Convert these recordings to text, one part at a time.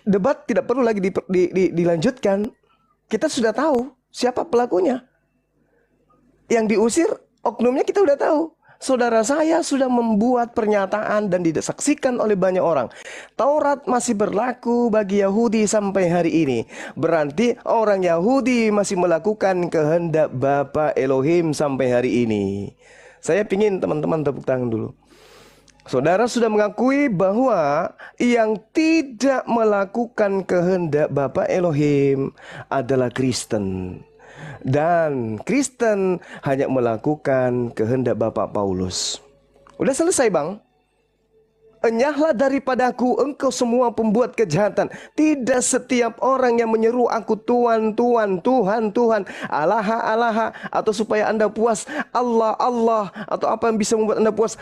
debat tidak perlu lagi dilanjutkan. Kita sudah tahu siapa pelakunya. Yang diusir oknumnya kita sudah tahu. Saudara saya sudah membuat pernyataan dan disaksikan oleh banyak orang. Taurat masih berlaku bagi Yahudi sampai hari ini. Berarti orang Yahudi masih melakukan kehendak Bapa Elohim sampai hari ini. Saya pingin teman-teman tepuk tangan dulu. Saudara sudah mengakui bahwa yang tidak melakukan kehendak Bapa Elohim adalah Kristen. Dan Kristen hanya melakukan kehendak Bapak Paulus. Udah selesai, Bang. Enyahlah daripadaku engkau semua pembuat kejahatan. Tidak setiap orang yang menyeru aku Tuhan, Tuhan, Tuhan, Tuhan, Allah, Allah, atau supaya Anda puas Allah, Allah, atau apa yang bisa membuat Anda puas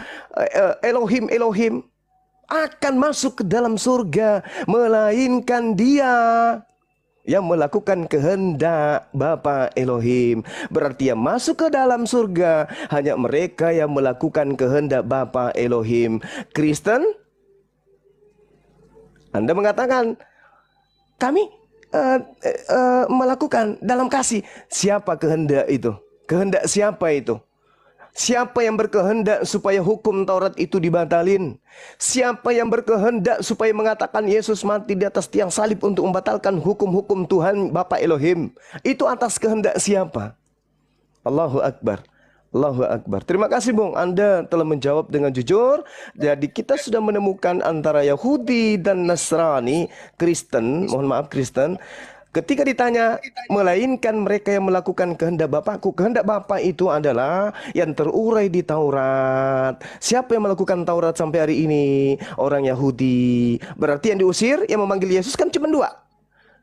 Elohim, Elohim, akan masuk ke dalam surga, melainkan dia yang melakukan kehendak Bapa Elohim. Berarti yang masuk ke dalam surga hanya mereka yang melakukan kehendak Bapa Elohim. Kristen, Anda mengatakan kami melakukan dalam kasih. Siapa kehendak itu? Kehendak siapa itu? Siapa yang berkehendak supaya hukum Taurat itu dibatalin? Siapa yang berkehendak supaya mengatakan Yesus mati di atas tiang salib untuk membatalkan hukum-hukum Tuhan Bapa Elohim? Itu atas kehendak siapa? Allahu Akbar. Allahu Akbar. Terima kasih, Bung. Anda telah menjawab dengan jujur. Jadi kita sudah menemukan antara Yahudi dan Nasrani, Kristen, mohon maaf Kristen. Ketika ditanya, melainkan mereka yang melakukan kehendak Bapakku. Kehendak Bapa itu adalah yang terurai di Taurat. Siapa yang melakukan Taurat sampai hari ini? Orang Yahudi. Berarti yang diusir, yang memanggil Yesus kan cuma dua.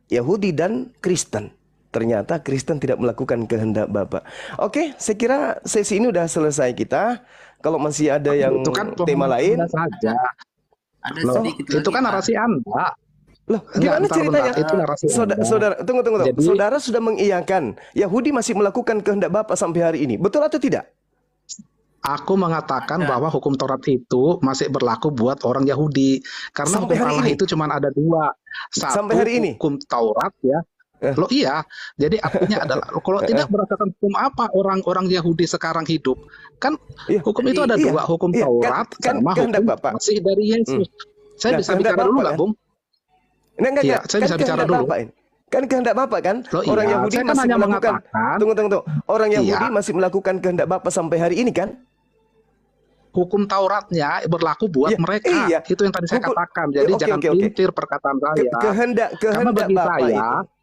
Yahudi dan Kristen. Ternyata Kristen tidak melakukan kehendak Bapa. Oke, saya kira sesi ini udah selesai kita. Kalau masih ada yang itu kan tema lain. Saja. Ada Loh, sedikit itu lagi, kan Pak. narasi Anda. Loh, gimana ceritanya? Itu narasi Anda. Saudara, tunggu. Jadi, Saudara sudah mengiyakan Yahudi masih melakukan kehendak Bapa sampai hari ini. Betul atau tidak? aku mengatakan bahwa hukum Taurat itu masih berlaku buat orang Yahudi. Karena Sampai hukum hari Allah ini? itu cuma ada dua. Satu, Sampai hari ini? hukum Taurat ya. Loh iya, jadi artinya adalah kalau tidak berdasarkan hukum apa orang-orang Yahudi sekarang hidup? Kan Iya. hukum itu ada dua, hukum Iya, Taurat kan sama kehendak hukum Bapak. masih dari Yesus. Saya Nah, bisa kehendak bicara dulu Bapak, nggak, kan? Bung? Enggak. Iya, saya bisa bicara kehendak dulu. Bapak ini. Kan kehendak Bapak kan? Loh, Orang iya, Yahudi saya kan masih hanya melakukan. mengatakan. Tunggu. Orang Yahudi Iya. masih melakukan kehendak Bapak sampai hari ini kan? Hukum Tauratnya berlaku buat Iya, mereka. iya. Itu yang tadi saya Hukum- katakan. Jadi Oke, jangan oke. pelintir perkataan saya. Kehendak Karena bagi Bapak saya, itu.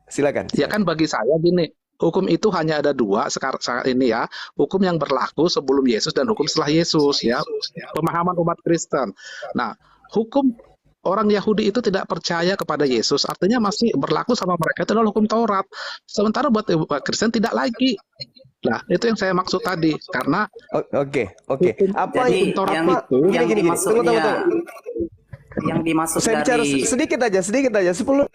Silakan. ya kan bagi saya gini, hukum itu hanya ada dua sekarang saat ini ya. Hukum yang berlaku sebelum Yesus dan hukum setelah Yesus ya. Pemahaman umat Kristen. Nah, hukum orang Yahudi itu tidak percaya kepada Yesus, artinya masih berlaku sama mereka itu adalah hukum Taurat. Sementara buat umat Kristen tidak lagi. Nah, itu yang saya maksud tadi. Karena Oke. Apa Jadi hukum Taurat yang, itu yang gini. dimaksudnya, Tunggu. yang dimaksud Saya bicara dari sedikit aja 10.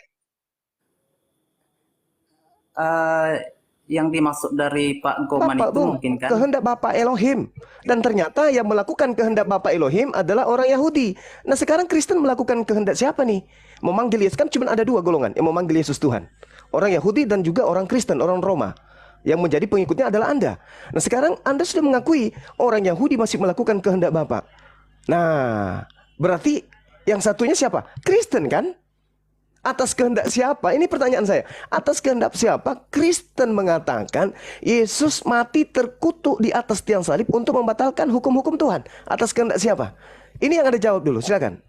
yang dimaksud dari Pak Goman Bapak, itu Bung, mungkin kan kehendak Bapak Elohim. Dan ternyata yang melakukan kehendak Bapak Elohim adalah orang Yahudi. Nah sekarang Kristen melakukan kehendak siapa nih? Memanggil Yesus, kan cuma ada dua golongan yang memanggil Yesus Tuhan. Orang Yahudi dan juga orang Kristen, orang Roma. Yang menjadi pengikutnya adalah Anda. Nah sekarang Anda sudah mengakui orang Yahudi masih melakukan kehendak Bapak. Nah berarti yang satunya siapa? Kristen kan? Atas kehendak siapa? Ini pertanyaan saya. Atas kehendak siapa? Kristen mengatakan Yesus mati terkutuk di atas tiang salib untuk membatalkan hukum-hukum Tuhan. Atas kehendak siapa? Ini yang Anda jawab dulu, silakan.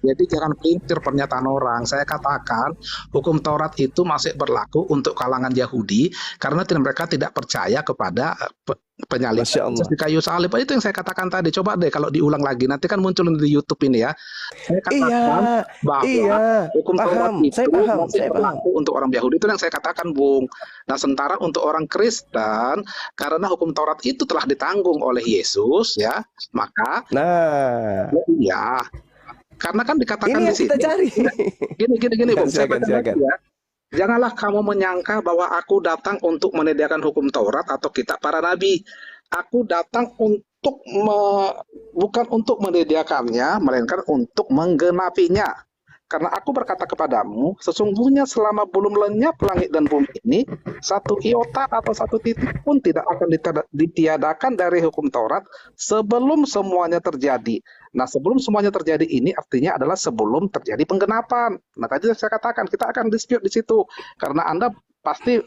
Jadi jangan pelintir pernyataan orang. Saya katakan hukum Taurat itu masih berlaku untuk kalangan Yahudi karena mereka tidak percaya kepada penyaliban Masya Allah. Yesus di kayu salib. Itu yang saya katakan tadi. Coba deh kalau diulang lagi, nanti kan muncul di YouTube ini ya. Saya katakan bahwa hukum Taurat itu masih berlaku untuk orang Yahudi. Itu yang saya katakan, Bung. Nah, sementara untuk orang Kristen, karena hukum Taurat itu telah ditanggung oleh Yesus, ya, maka ya. Karena kan dikatakan ini di yang kita sini. cari. Gini, Bung. Silakan. Ya. Janganlah kamu menyangka bahwa aku datang untuk menyediakan hukum Taurat atau kitab para nabi. Aku datang untuk bukan untuk menyediakannya, melainkan untuk menggenapinya. Karena aku berkata kepadamu, sesungguhnya selama belum lenyap langit dan bumi ini, satu iota atau satu titik pun tidak akan ditiadakan dari hukum Taurat sebelum semuanya terjadi. Nah, sebelum semuanya terjadi ini artinya adalah sebelum terjadi penggenapan. Nah, tadi saya katakan kita akan dispute di situ karena Anda pasti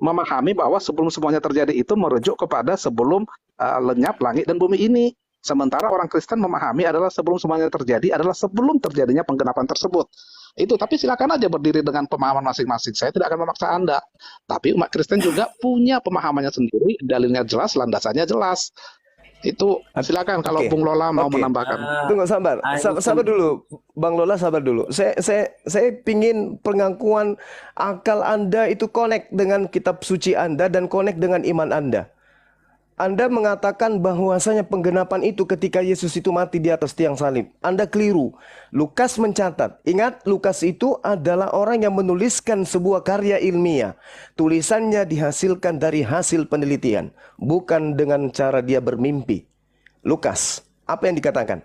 memahami bahwa sebelum semuanya terjadi itu merujuk kepada sebelum lenyap langit dan bumi ini. Sementara orang Kristen memahami adalah sebelum semuanya terjadi adalah sebelum terjadinya penggenapan tersebut. Itu, tapi silakan aja berdiri dengan pemahaman masing-masing. Saya tidak akan memaksa Anda. Tapi umat Kristen juga punya pemahamannya sendiri, dalilnya jelas, landasannya jelas. Itu silakan kalau Bung Lola mau menambahkan. Tunggu, sabar dulu, Bang Lola, sabar dulu. Saya pingin pengakuan akal Anda itu connect dengan kitab suci Anda dan connect dengan iman Anda. Anda mengatakan bahwasanya penggenapan itu ketika Yesus itu mati di atas tiang salib. Anda keliru. Lukas mencatat. Ingat, Lukas itu adalah orang yang menuliskan sebuah karya ilmiah. Tulisannya dihasilkan dari hasil penelitian, bukan dengan cara dia bermimpi. Lukas, apa yang dikatakan?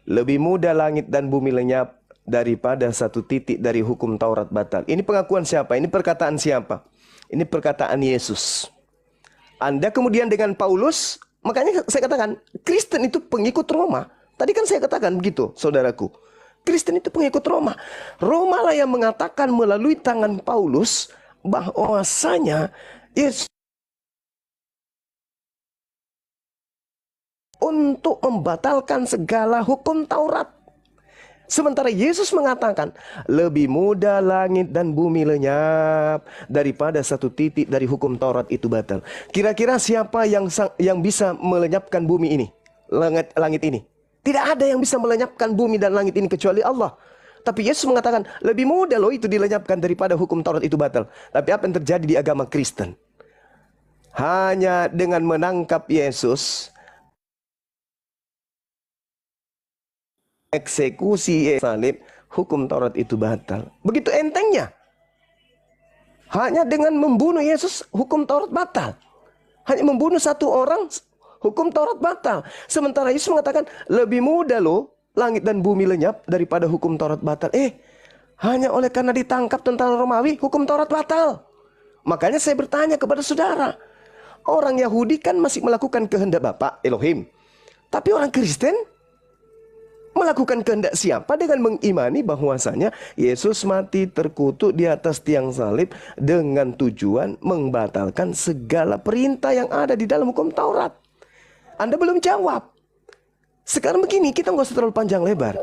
Lebih mudah langit dan bumi lenyap daripada satu titik dari hukum Taurat batal. Ini pengakuan siapa? Ini perkataan siapa? Ini perkataan Yesus. Anda kemudian dengan Paulus, makanya saya katakan, Kristen itu pengikut Roma. Tadi kan saya katakan begitu, saudaraku. Kristen itu pengikut Roma. Roma lah yang mengatakan melalui tangan Paulus bahwasanya Yesus untuk membatalkan segala hukum Taurat. Sementara Yesus mengatakan, lebih mudah langit dan bumi lenyap daripada satu titik dari hukum Taurat itu batal. Kira-kira siapa yang bisa melenyapkan bumi ini? Langit ini. Tidak ada yang bisa melenyapkan bumi dan langit ini kecuali Allah. Tapi Yesus mengatakan, lebih mudah loh itu dilenyapkan daripada hukum Taurat itu batal. Tapi apa yang terjadi di agama Kristen? Hanya dengan menangkap Yesus, eksekusi salib, hukum Taurat itu batal. Begitu entengnya. Hanya dengan membunuh Yesus, hukum Taurat batal. Hanya membunuh satu orang, hukum Taurat batal. Sementara Yesus mengatakan, lebih mudah loh langit dan bumi lenyap daripada hukum Taurat batal. Hanya oleh karena ditangkap tentara Romawi, hukum Taurat batal. Makanya saya bertanya kepada saudara, orang Yahudi kan masih melakukan kehendak Bapa Elohim. Tapi orang Kristen melakukan kehendak siapa? Dengan mengimani bahwasanya Yesus mati terkutuk di atas tiang salib dengan tujuan membatalkan segala perintah yang ada di dalam hukum Taurat. Anda belum jawab. Sekarang begini, kita nggak usah terlalu panjang lebar.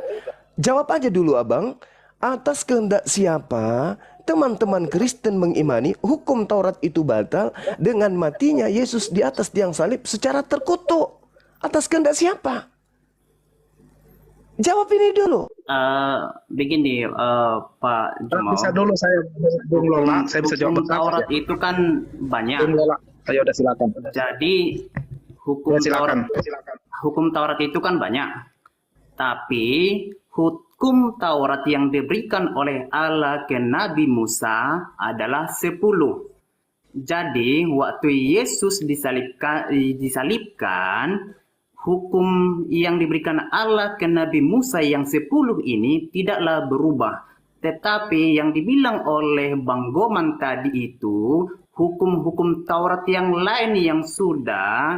Jawab aja dulu abang, atas kehendak siapa teman-teman Kristen mengimani hukum Taurat itu batal dengan matinya Yesus di atas tiang salib secara terkutuk? Atas kehendak siapa? Jawab ini dulu. Begini, Pak Jamal. Bisa dulu saya, Bung Lola, saya bisa jawab. Hukum Taurat itu kan banyak. Bung Lola, ayo udah silakan. Jadi hukum Taurat itu kan banyak. Tapi hukum Taurat yang diberikan oleh Allah ke Nabi Musa adalah 10. Jadi waktu Yesus disalibkan, hukum yang diberikan Allah ke Nabi Musa yang 10 ini tidaklah berubah. Tetapi yang dibilang oleh Bang Goman tadi itu, hukum-hukum Taurat yang lain yang sudah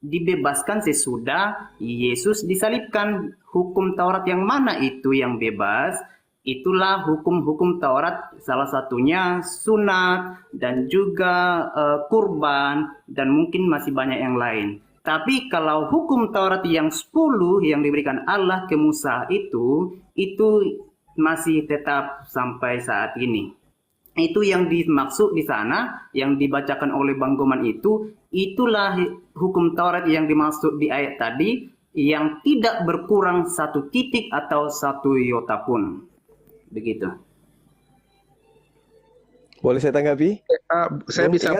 dibebaskan sesudah Yesus disalibkan. Hukum Taurat yang mana itu yang bebas? Itulah hukum-hukum Taurat, salah satunya sunat dan juga kurban dan mungkin masih banyak yang lain. Tapi kalau hukum Taurat yang 10 yang diberikan Allah ke Musa itu masih tetap sampai saat ini. Itu yang dimaksud di sana, yang dibacakan oleh Bang Goman itulah hukum Taurat yang dimaksud di ayat tadi, yang tidak berkurang satu titik atau satu iota pun. Begitu. Boleh saya tanggapi? Saya bisa,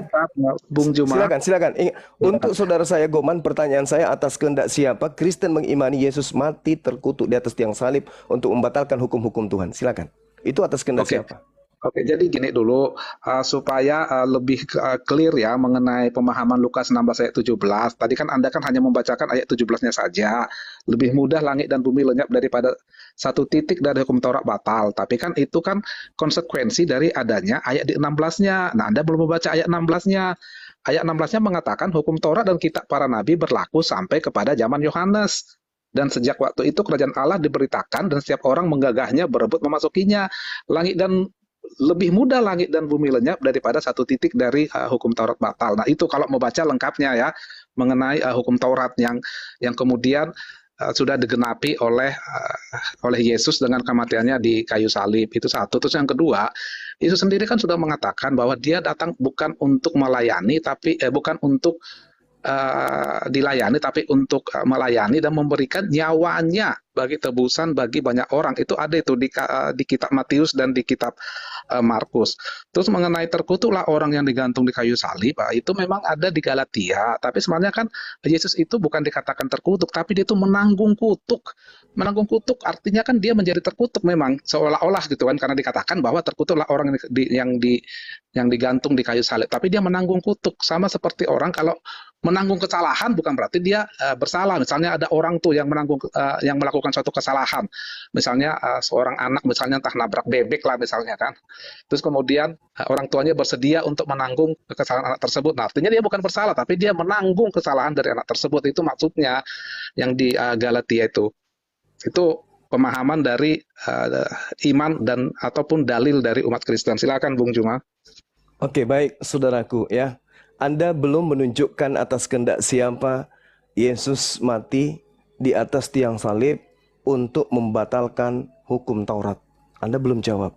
Bung Juma. Silakan. Untuk saudara saya Goman, pertanyaan saya, atas kehendak siapa Kristen mengimani Yesus mati terkutuk di atas tiang salib untuk membatalkan hukum-hukum Tuhan? Silakan. Itu atas kehendak siapa? Oke, jadi gini dulu, supaya lebih clear ya mengenai pemahaman Lukas 16 ayat 17. Tadi kan Anda kan hanya membacakan ayat 17-nya saja. Lebih mudah langit dan bumi lenyap daripada satu titik dari hukum Taurat batal, tapi kan itu kan konsekuensi dari adanya ayat di 16-nya. Nah, Anda belum membaca ayat 16-nya. Ayat 16-nya mengatakan hukum Taurat dan kitab para nabi berlaku sampai kepada zaman Yohanes. Dan sejak waktu itu kerajaan Allah diberitakan dan setiap orang menggagahnya berebut memasukinya. Langit dan lebih mudah langit dan bumi lenyap daripada satu titik dari hukum Taurat batal. Nah, itu kalau mau baca lengkapnya ya mengenai hukum Taurat yang kemudian sudah digenapi oleh Yesus dengan kematiannya di kayu salib. Itu satu. Terus yang kedua, Yesus sendiri kan sudah mengatakan bahwa dia datang bukan untuk melayani, tapi bukan untuk dilayani, tapi untuk melayani dan memberikan nyawanya bagi tebusan bagi banyak orang. Itu ada itu di kitab Matius dan di kitab Markus. Terus mengenai terkutuklah orang yang digantung di kayu salib, itu memang ada di Galatia. Tapi sebenarnya kan Yesus itu bukan dikatakan terkutuk, tapi dia itu menanggung kutuk. Menanggung kutuk artinya kan dia menjadi terkutuk memang seolah-olah gitu kan, karena dikatakan bahwa terkutuklah orang yang digantung di kayu salib. Tapi dia menanggung kutuk, sama seperti orang kalau menanggung kesalahan bukan berarti dia bersalah. Misalnya ada orang tuh yang yang melakukan suatu kesalahan. Misalnya seorang anak misalnya entah nabrak bebek lah misalnya kan. Terus kemudian orang tuanya bersedia untuk menanggung kesalahan anak tersebut. Nah, artinya dia bukan bersalah tapi dia menanggung kesalahan dari anak tersebut. Itu maksudnya yang di Galatia itu. Itu pemahaman dari iman dan ataupun dalil dari umat Kristen. Silakan Bung Juma. Oke, baik saudaraku ya. Anda belum menunjukkan atas kehendak siapa Yesus mati di atas tiang salib untuk membatalkan hukum Taurat. Anda belum jawab.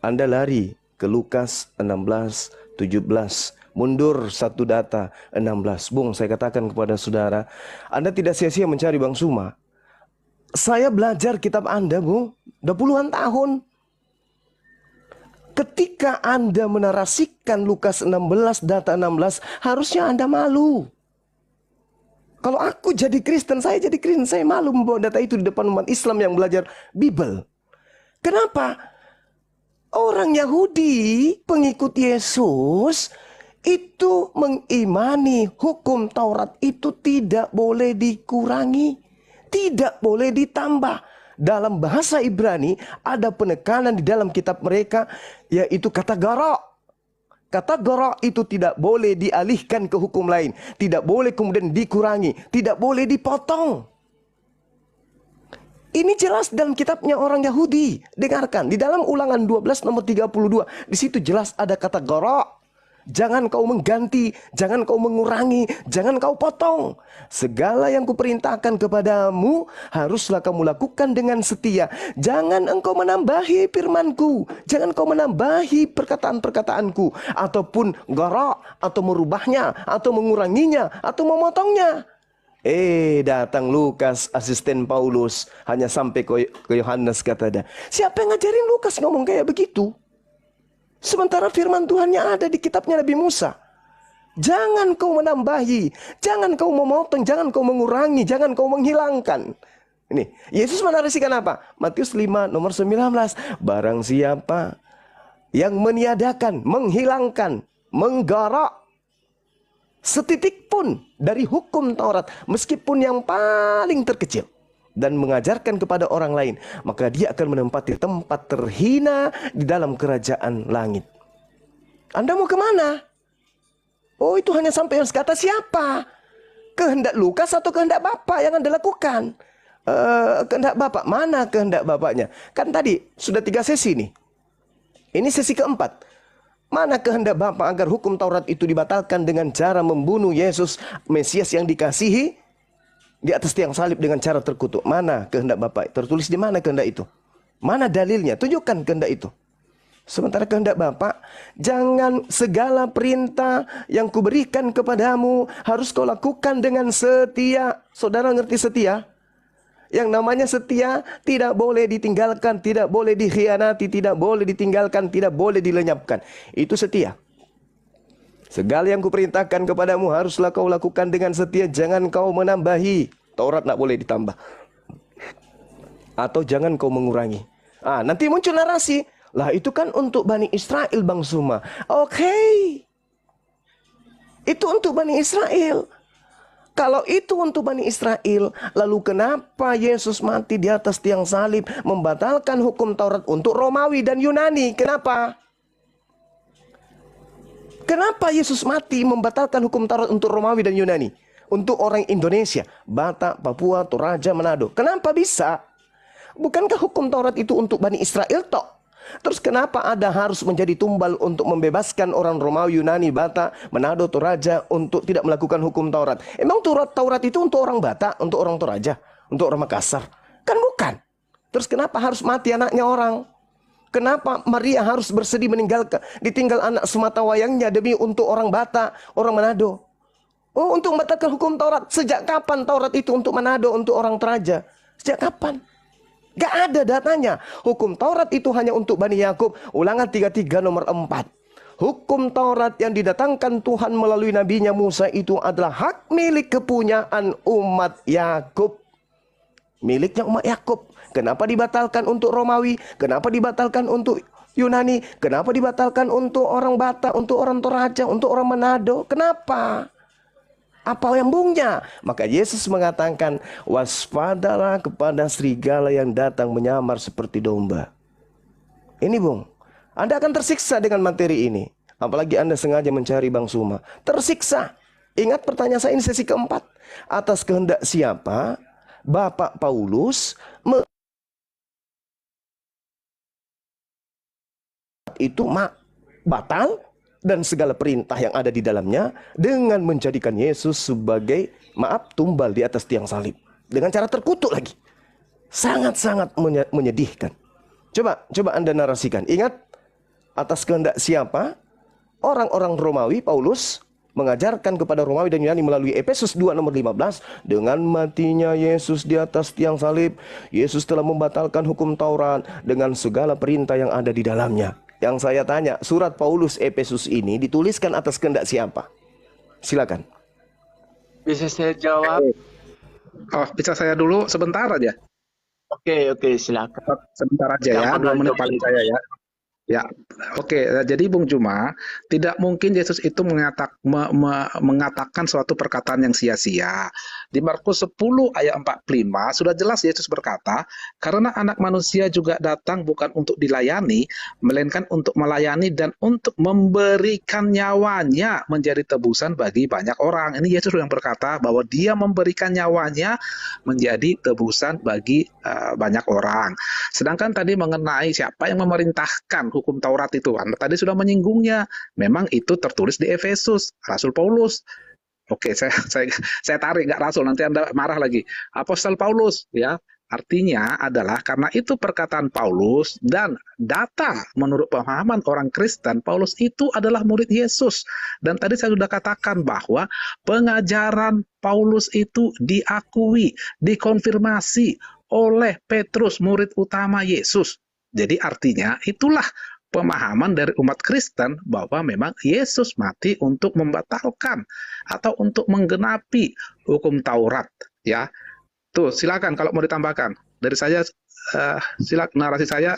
Anda lari ke Lukas 16, 17. Mundur satu data 16. Bung, saya katakan kepada saudara, Anda tidak sia-sia mencari Bang Suma. Saya belajar kitab Anda, Bung, udah puluhan tahun. Ketika Anda menarasikan Lukas 16, data 16, harusnya Anda malu. Kalau aku jadi Kristen, saya malu membawa data itu di depan umat Islam yang belajar Bible. Kenapa? Orang Yahudi, pengikut Yesus, itu mengimani hukum Taurat itu tidak boleh dikurangi, tidak boleh ditambah. Dalam bahasa Ibrani ada penekanan di dalam kitab mereka, yaitu kata gara. Kata gara itu tidak boleh dialihkan ke hukum lain, tidak boleh kemudian dikurangi, tidak boleh dipotong. Ini jelas dalam kitabnya orang Yahudi. Dengarkan, di dalam Ulangan 12 nomor 32, di situ jelas ada kata gara. Jangan kau mengganti, jangan kau mengurangi, jangan kau potong. Segala yang kuperintahkan kepadamu haruslah kamu lakukan dengan setia. Jangan engkau menambahi firmanku, jangan kau menambahi perkataan-perkataanku, ataupun gara, atau merubahnya, atau menguranginya, atau memotongnya. Datang Lukas, asisten Paulus, hanya sampai ke Yohanes, kata dia. Siapa yang ngajarin Lukas ngomong kayak begitu? Sementara firman Tuhannya ada di kitabnya Nabi Musa. Jangan kau menambahi, jangan kau memotong, jangan kau mengurangi, jangan kau menghilangkan. Ini, Yesus menarasikan apa? Matius 5 nomor 19. Barang siapa yang meniadakan, menghilangkan, menggarak setitik pun dari hukum Taurat, meskipun yang paling terkecil, dan mengajarkan kepada orang lain, maka dia akan menempati tempat terhina di dalam kerajaan langit. Anda mau kemana? Oh, itu hanya sampai yang kata siapa? Kehendak Lukas atau kehendak Bapak yang Anda lakukan? Kehendak Bapak, mana kehendak Bapaknya? Kan tadi sudah 3 sesi nih. Ini sesi keempat. Mana kehendak Bapak agar hukum Taurat itu dibatalkan dengan cara membunuh Yesus, Mesias yang dikasihi, di atas tiang salib dengan cara terkutuk? Mana kehendak Bapak? Tertulis di mana kehendak itu? Mana dalilnya? Tunjukkan kehendak itu. Sementara kehendak Bapak, jangan segala perintah yang kuberikan kepadamu harus kau lakukan dengan setia. Saudara ngerti setia? Yang namanya setia tidak boleh ditinggalkan, tidak boleh dikhianati, tidak boleh ditinggalkan, tidak boleh dilenyapkan. Itu setia. Segala yang kuperintahkan kepadamu haruslah kau lakukan dengan setia. Jangan kau menambahi. Taurat tak boleh ditambah. Atau jangan kau mengurangi. Nanti muncul narasi. Lah itu kan untuk Bani Israel, Bang Suma. Oke. Itu untuk Bani Israel. Kalau itu untuk Bani Israel, lalu kenapa Yesus mati di atas tiang salib membatalkan hukum Taurat untuk Romawi dan Yunani? Kenapa? Kenapa Yesus mati membatalkan hukum Taurat untuk Romawi dan Yunani? Untuk orang Indonesia, Batak, Papua, Toraja, Manado. Kenapa bisa? Bukankah hukum Taurat itu untuk Bani Israel toh? Terus kenapa ada harus menjadi tumbal untuk membebaskan orang Romawi, Yunani, Batak, Manado, Toraja untuk tidak melakukan hukum Taurat? Emang Taurat itu untuk orang Batak, untuk orang Toraja, untuk orang Makassar? Kan bukan. Terus kenapa harus mati anaknya orang? Kenapa Maria harus bersedih ditinggal anak semata wayangnya demi untuk orang Batak, orang Manado? Oh, untuk membatalkan hukum Taurat. Sejak kapan Taurat itu untuk Manado, untuk orang Toraja? Sejak kapan? Gak ada datanya. Hukum Taurat itu hanya untuk Bani Yakub. Ulangan 33 nomor 4. Hukum Taurat yang didatangkan Tuhan melalui nabinya Musa itu adalah hak milik kepunyaan umat Yakub. Miliknya umat Yakub. Kenapa dibatalkan untuk Romawi? Kenapa dibatalkan untuk Yunani? Kenapa dibatalkan untuk orang Batak, untuk orang Toraja, untuk orang Manado? Kenapa? Apa nyambungnya? Maka Yesus mengatakan, waspadalah kepada serigala yang datang menyamar seperti domba. Ini Bung, Anda akan tersiksa dengan materi ini. Apalagi Anda sengaja mencari Bang Suma. Tersiksa. Ingat pertanyaan saya ini sesi keempat. Atas kehendak siapa Bapak Paulus itu batal dan segala perintah yang ada di dalamnya dengan menjadikan Yesus sebagai tumbal di atas tiang salib dengan cara terkutuk lagi. Sangat-sangat menyedihkan. Coba Anda narasikan. Ingat, atas kehendak siapa orang-orang Romawi, Paulus mengajarkan kepada Romawi dan Yunani melalui Efesus 2 nomor 15, dengan matinya Yesus di atas tiang salib, Yesus telah membatalkan hukum Taurat dengan segala perintah yang ada di dalamnya. Yang saya tanya, surat Paulus Efesus ini dituliskan atas kehendak siapa? Silakan. Bisa saya jawab? Oh, bisa saya dulu sebentar aja. Oke, silakan. Sebentar aja ya, 2 menit paling saya ya. Ya, oke. Jadi Bung Juma, tidak mungkin Yesus itu mengatakan suatu perkataan yang sia-sia. Di Markus 10 ayat 45 sudah jelas Yesus berkata, karena anak manusia juga datang bukan untuk dilayani, melainkan untuk melayani dan untuk memberikan nyawanya menjadi tebusan bagi banyak orang. Ini Yesus yang berkata bahwa dia memberikan nyawanya menjadi tebusan bagi banyak orang. Sedangkan tadi mengenai siapa yang memerintahkan hukum Taurat itu, Anda tadi sudah menyinggungnya. Memang itu tertulis di Efesus, Rasul Paulus. Oke, saya tarik, nggak Rasul, nanti Anda marah lagi. Apostol Paulus, ya. Artinya adalah karena itu perkataan Paulus dan data menurut pemahaman orang Kristen, Paulus itu adalah murid Yesus. Dan tadi saya sudah katakan bahwa pengajaran Paulus itu diakui, dikonfirmasi oleh Petrus, murid utama Yesus. Jadi artinya itulah pemahaman dari umat Kristen bahwa memang Yesus mati untuk membatalkan atau untuk menggenapi hukum Taurat, ya. Tuh, silakan kalau mau ditambahkan. Dari saya silakan, narasi saya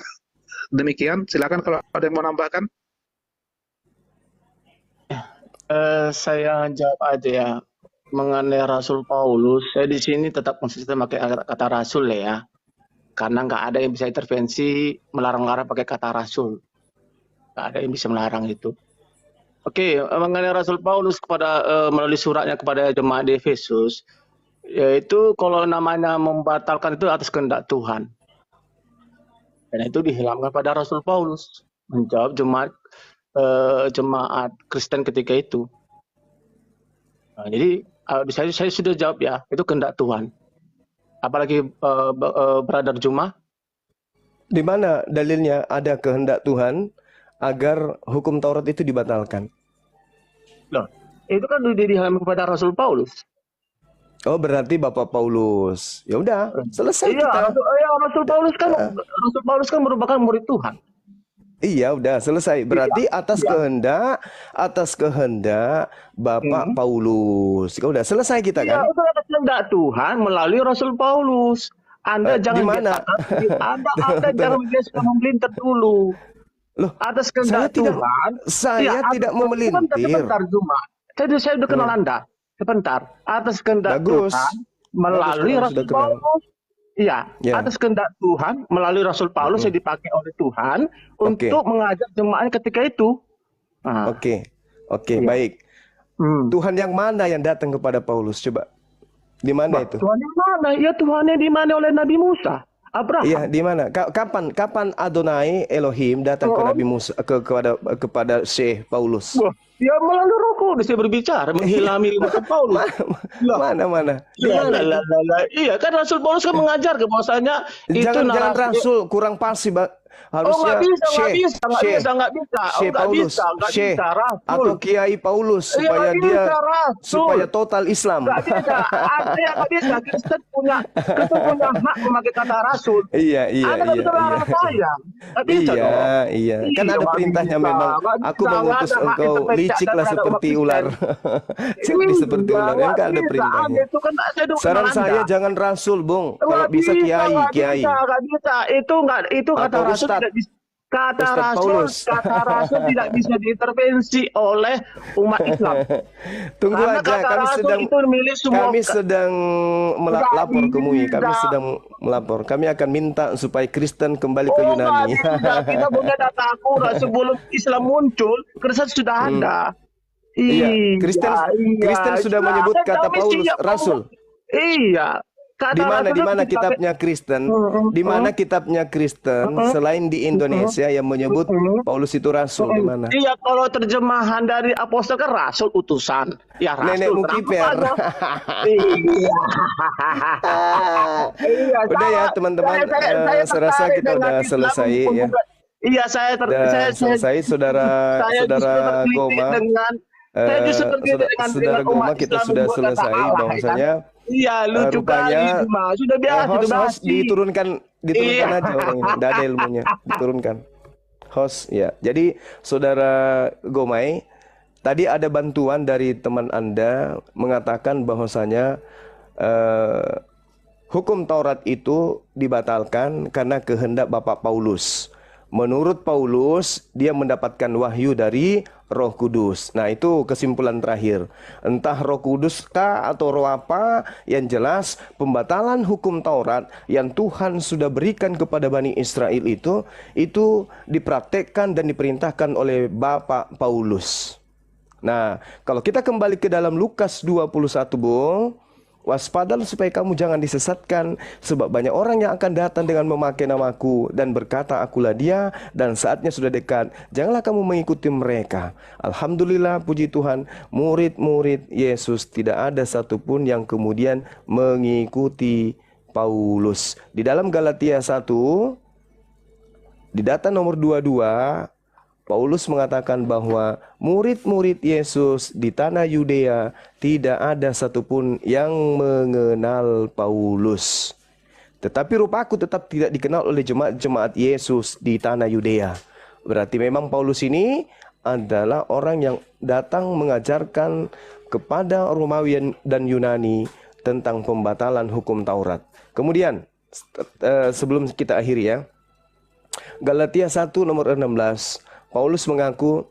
demikian. Silakan kalau ada yang mau nambahkan. Saya jawab aja ya. Mengenai Rasul Paulus, saya di sini tetap konsisten pakai kata Rasul ya. Karena nggak ada yang bisa intervensi melarang-larang pakai kata Rasul. Nggak ada yang bisa melarang itu. Oke, mengenai Rasul Paulus melalui suratnya kepada jemaat di Efesus, yaitu kalau namanya membatalkan itu atas kehendak Tuhan. Dan itu dihilangkan pada Rasul Paulus menjawab jemaat Kristen ketika itu. Nah, jadi saya sudah jawab ya, itu kehendak Tuhan. Apalagi Brother Juma? Di mana dalilnya ada kehendak Tuhan agar hukum Taurat itu dibatalkan? Loh, itu kan dihilangkan kepada Rasul Paulus. Oh, berarti Bapak Paulus. Ya udah, selesai iya, kita. Rasul Paulus kan merupakan murid Tuhan. Iya, udah selesai. Berarti atas kehendak Bapak Paulus. Ya udah, selesai kita kan? Iya, itu atas kehendak Tuhan melalui Rasul Paulus. Anda jangan Anda jangan suka memelintir dulu. Loh, atas kehendak Tuhan. Saya tidak memelintir. Sebentar, Juma. Saya udah kenal Anda. sebentar, atas kehendak Bagus. Tuhan melalui Bagus, Rasul sudah kenal. Paulus. Iya, Ya. atas kehendak Tuhan melalui Rasul Paulus yang dipakai oleh Tuhan untuk mengajar jemaatnya ketika itu. Nah, Oke, Iya. baik. hmm. Tuhan yang mana yang datang kepada Paulus? Coba, di mana itu? Tuhan yang mana? Ya Tuhan yang dimana oleh Nabi Musa, Abraham. Iya, di mana? Kapan Adonai Elohim datang ke Nabi Musa kepada Syekh Paulus? Wah, ya melalui Roh Kudus dia berbicara, menghilami lisan Paulus. Mana? Di Iya, mana itu? iya, kan Rasul Paulus kan mengajar ke bahwasanya itu Jangan narasi. Rasul, kurang pasti, harusnya nggak bisa, Syekh Rasul. atau Kiai Paulus Iya, supaya nggak dia bisa, Rasul. supaya total Islam. Nggak bisa, artinya nggak bisa. Kristen punya hak memakai kata Rasul. Iya. Anda nggak bisa larang saya. Nggak bisa dong. Iya. Kan Iya, ada nggak perintahnya bisa. memang. Nggak Aku bisa, mengutus nggak ada hak engkau intervensi liciklah terhadap seperti umat ular. Jadi seperti Iya, ular. Kan nggak ada bisa. perintahnya. Itu kan saya dukung Saran Anda. saya jangan Rasul, Bung. Kalau Nggak bisa Kiai. nggak bisa. Itu kata Atau Rasul Ustadz. tidak bisa. Kata Ustadz Paulus. Rasul tidak bisa diintervensi oleh umat Islam. Tunggu Karena aja, kata kami Rasul sedang itu milik semua. Nggak melapor ke MUI. Kami bisa. sedang melapor. Kami akan minta supaya Kristen kembali ke nggak Yunani. bisa. Kita punya data akurat sebelum Islam muncul, Kristen sudah ada. Iya, Kristen sudah menyebut kata Paulus Rasul. Iya. Di mana kitabnya Kristen? Di mana kitabnya Kristen selain di Indonesia yang menyebut Paulus itu rasul? Di mana? Iya, kalau terjemahan dari apostol kan rasul utusan. Ya rasul. Nenekmu kiper. Iya. Udah ya teman-teman, saya rasa kita udah selesai ya. Iya, saya selesai saudara Goma. Saudara Goma, kita sudah selesai bahwasanya iya, lucu kali cuma sudah biasa host diturunkan Iya. aja orang ini, tidak ada ilmunya, diturunkan host ya. Jadi saudara Gomai, tadi ada bantuan dari teman Anda mengatakan bahwasanya hukum Taurat itu dibatalkan karena kehendak Bapak Paulus. Menurut Paulus, dia mendapatkan wahyu dari Roh Kudus. Nah, itu kesimpulan terakhir. Entah Roh Kudus kah atau roh apa, yang jelas pembatalan hukum Taurat yang Tuhan sudah berikan kepada Bani Israel itu dipraktekkan dan diperintahkan oleh Bapak Paulus. Nah, kalau kita kembali ke dalam Lukas 21, Bung, waspadalah supaya kamu jangan disesatkan, sebab banyak orang yang akan datang dengan memakai namaku dan berkata, akulah dia, dan saatnya sudah dekat. Janganlah kamu mengikuti mereka. Alhamdulillah, puji Tuhan, murid-murid Yesus tidak ada satupun yang kemudian mengikuti Paulus. Di dalam Galatia 1, di data nomor 22, Paulus mengatakan bahwa murid-murid Yesus di tanah Yudea tidak ada satupun yang mengenal Paulus. Tetapi rupaku tetap tidak dikenal oleh jemaat-jemaat Yesus di tanah Yudea. Berarti memang Paulus ini adalah orang yang datang mengajarkan kepada Romawi dan Yunani tentang pembatalan hukum Taurat. Kemudian sebelum kita akhiri ya, Galatia 1 nomor 16, Paulus mengaku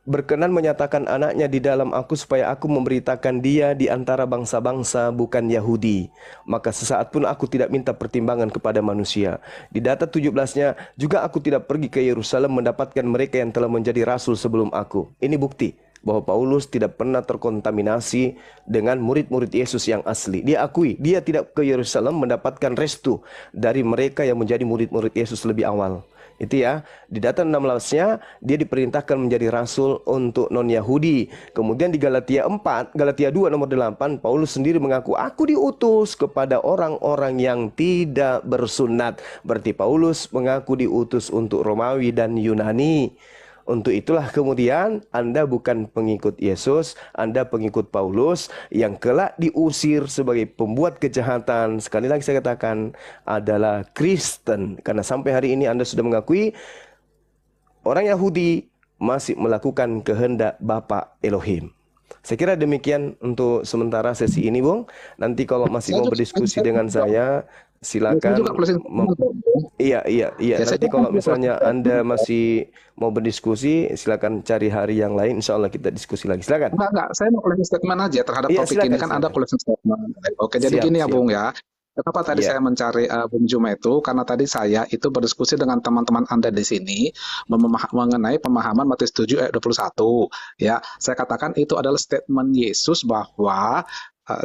berkenan menyatakan anaknya di dalam aku supaya aku memberitakan dia di antara bangsa-bangsa bukan Yahudi. Maka sesaat pun aku tidak minta pertimbangan kepada manusia. Di data 17-nya, juga aku tidak pergi ke Yerusalem mendapatkan mereka yang telah menjadi rasul sebelum aku. Ini bukti bahwa Paulus tidak pernah terkontaminasi dengan murid-murid Yesus yang asli. Dia akui, dia tidak ke Yerusalem mendapatkan restu dari mereka yang menjadi murid-murid Yesus lebih awal. Itu ya, di data 16-nya dia diperintahkan menjadi rasul untuk non-Yahudi. Kemudian di Galatia 2 nomor 8, Paulus sendiri mengaku, aku diutus kepada orang-orang yang tidak bersunat. Berarti Paulus mengaku diutus untuk Romawi dan Yunani. Untuk itulah kemudian Anda bukan pengikut Yesus, Anda pengikut Paulus yang kelak diusir sebagai pembuat kejahatan. Sekali lagi saya katakan adalah Kristen. Karena sampai hari ini Anda sudah mengakui orang Yahudi masih melakukan kehendak Bapa Elohim. Saya kira demikian untuk sementara sesi ini, Bung. Nanti kalau masih mau berdiskusi dengan saya, silakan. Iya. Ya, saya Nanti kira kalau itu misalnya Anda masih mau berdiskusi, silakan cari hari yang lain. Insya Allah kita diskusi lagi. Silakan. enggak, saya mau closing statement aja terhadap Iya, topik ini, kan Anda silakan. closing statement. Oke, jadi Siap, gini ya siap. Bung ya. Kenapa tadi Iya. saya mencari Bung Juma itu? Karena tadi saya itu berdiskusi dengan teman-teman Anda di sini mengenai pemahaman Matius 7 ayat 21. Ya, saya katakan itu adalah statement Yesus bahwa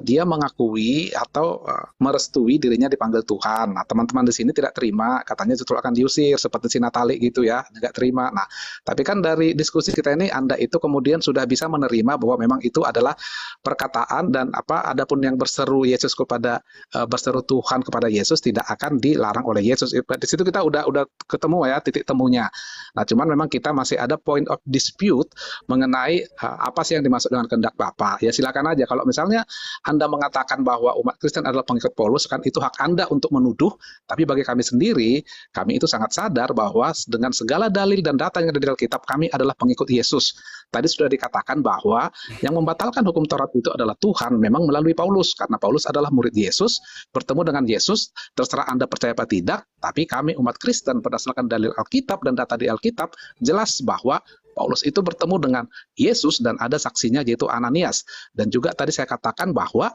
dia mengakui atau merestui dirinya dipanggil Tuhan. Nah, teman-teman di sini tidak terima, katanya justru akan diusir seperti si Natali gitu ya, tidak terima. Nah, tapi kan dari diskusi kita ini Anda itu kemudian sudah bisa menerima bahwa memang itu adalah perkataan dan adapun yang berseru Yesus kepada berseru Tuhan kepada Yesus tidak akan dilarang oleh Yesus. Di situ kita udah ketemu ya titik temunya. Nah, cuman memang kita masih ada point of dispute mengenai apa sih yang dimaksud dengan kehendak Bapa. Ya silakan aja kalau misalnya Anda mengatakan bahwa umat Kristen adalah pengikut Paulus, kan itu hak Anda untuk menuduh, tapi bagi kami sendiri, kami itu sangat sadar bahwa dengan segala dalil dan data yang ada di Alkitab, kami adalah pengikut Yesus. Tadi sudah dikatakan bahwa yang membatalkan hukum Taurat itu adalah Tuhan, memang melalui Paulus, karena Paulus adalah murid Yesus, bertemu dengan Yesus, terserah Anda percaya apa tidak, tapi kami umat Kristen berdasarkan dalil Alkitab dan data di Alkitab, jelas bahwa Paulus itu bertemu dengan Yesus dan ada saksinya yaitu Ananias. Dan juga tadi saya katakan bahwa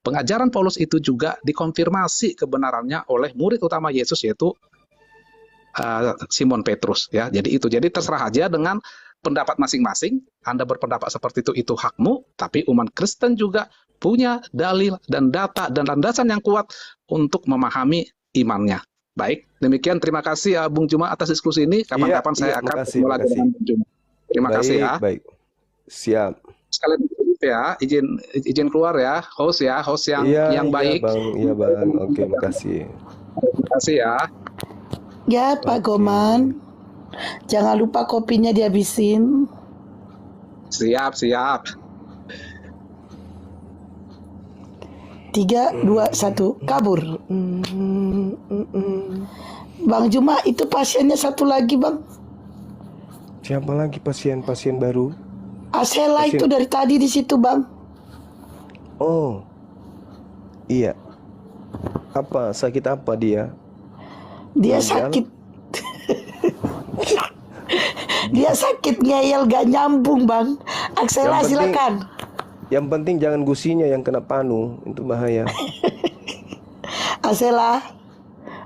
pengajaran Paulus itu juga dikonfirmasi kebenarannya oleh murid utama Yesus yaitu Simon Petrus ya. Jadi terserah aja dengan pendapat masing-masing. Anda berpendapat seperti itu hakmu, tapi umat Kristen juga punya dalil dan data dan landasan yang kuat untuk memahami imannya. Baik, demikian terima kasih Bung Juma atas diskusi ini. Kapan-kapan saya akan ketemu lagi dengan Bung Juma. Terima kasih ya. Baik. Siap. Sekalian ya, izin keluar ya, host yang baik. Iya, Bang. Oke, makasih. Terima kasih ya. Ya, Pak Goman. Jangan lupa kopinya dihabisin. Siap. 3, 2, 1, kabur. Bang Juma, itu pasiennya satu lagi, Bang. Siapa lagi pasien baru? Asela itu dari tadi di situ, Bang. Oh. Iya. Sakit apa dia? Dia sakit. Dia sakit ngeyel gak nyambung, Bang. Aksela silakan. Yang penting jangan gusinya yang kena panu, itu bahaya. Asela.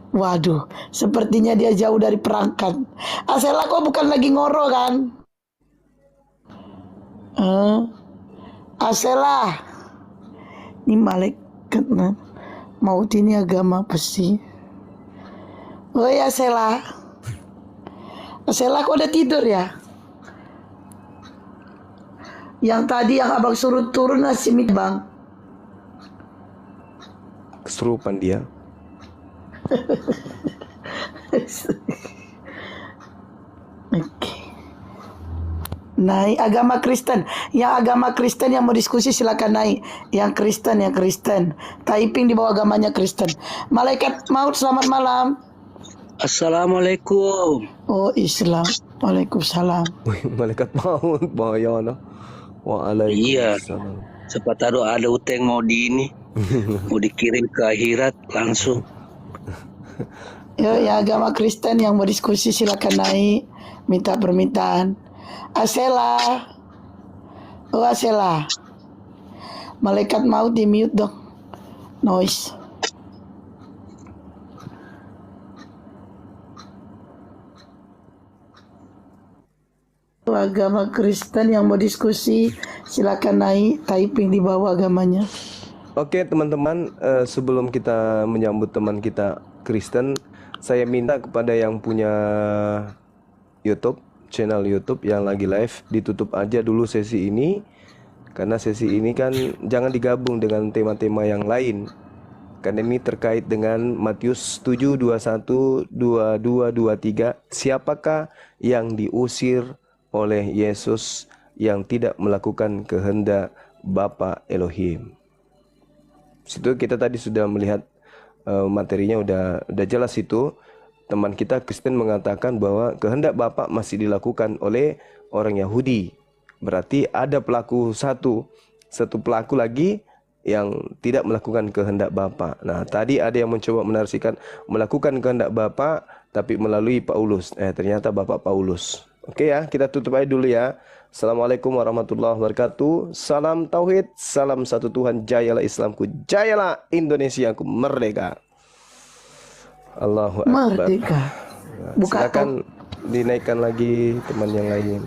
Waduh, sepertinya dia jauh dari perangkat. Asela kok bukan lagi ngoro kan? Asela. Ini malaikat maut ini agama apa sih? Oh ya Asela. Asela kok udah tidur ya? Yang tadi yang abang suruh turun nasi mit bang. Kesurupan dia. Oke. Naik agama Kristen. Yang agama Kristen yang mau diskusi silakan naik. Yang Kristen. Typing di bawah agamanya Kristen. Malaikat maut selamat malam. Assalamualaikum. Oh Islam. Waalaikumsalam. Malaikat maut bahaya no. Waalaikumsalam. Iya. Siapa tahu ada utang mau mau dikirim ke akhirat langsung. Ya agama Kristen yang mau diskusi silakan naik, minta permintaan. Asela. Oh Asela. Malaikat maut di mute dong. Noise. Agama Kristen yang mau diskusi silakan naik, typing di bawah agamanya. Oke teman-teman, sebelum kita menyambut teman kita Kristen, saya minta kepada yang punya channel YouTube yang lagi live, ditutup aja dulu sesi ini. Karena sesi ini kan jangan digabung dengan tema-tema yang lain. Karena ini terkait dengan Matius 7, 21, 22, 23. Siapakah yang diusir oleh Yesus yang tidak melakukan kehendak Bapa Elohim? Situ kita tadi sudah melihat materinya udah jelas itu. Teman kita Kristen mengatakan bahwa kehendak Bapa masih dilakukan oleh orang Yahudi. Berarti ada pelaku satu pelaku lagi yang tidak melakukan kehendak Bapa. Nah, tadi ada yang mencoba menarasikan melakukan kehendak Bapa tapi melalui Paulus. Ternyata Bapak Paulus. Oke ya, kita tutup aja dulu ya. Assalamualaikum warahmatullahi wabarakatuh. Salam tauhid, salam satu Tuhan. Jayalah Islamku, jayalah Indonesiaku merdeka. Allahu Akbar. Merdeka. Silakan dinaikkan lagi teman yang lain.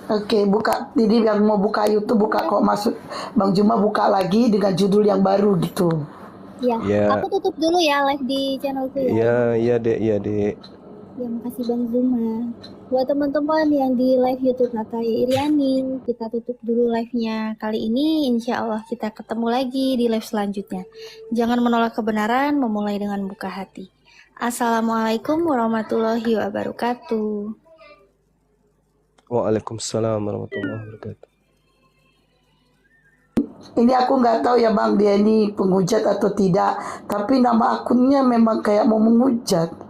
Oke, buka. Jadi yang mau buka YouTube buka kok masuk. Bang Juma buka lagi dengan judul yang baru gitu. Ya, aku tutup dulu ya live di channelku ya. Iya Dek, iya Dek. Ya, makasih Bang Zuma. Buat teman-teman yang di live YouTube Natalia Iriani, kita tutup dulu live-nya. Kali ini insya Allah kita ketemu lagi di live selanjutnya. Jangan menolak kebenaran, memulai dengan buka hati. Assalamualaikum warahmatullahi wabarakatuh. Waalaikumsalam warahmatullahi wabarakatuh. Ini aku nggak tahu ya Bang, dia ini penghujat atau tidak. Tapi nama akunnya memang kayak mau menghujat.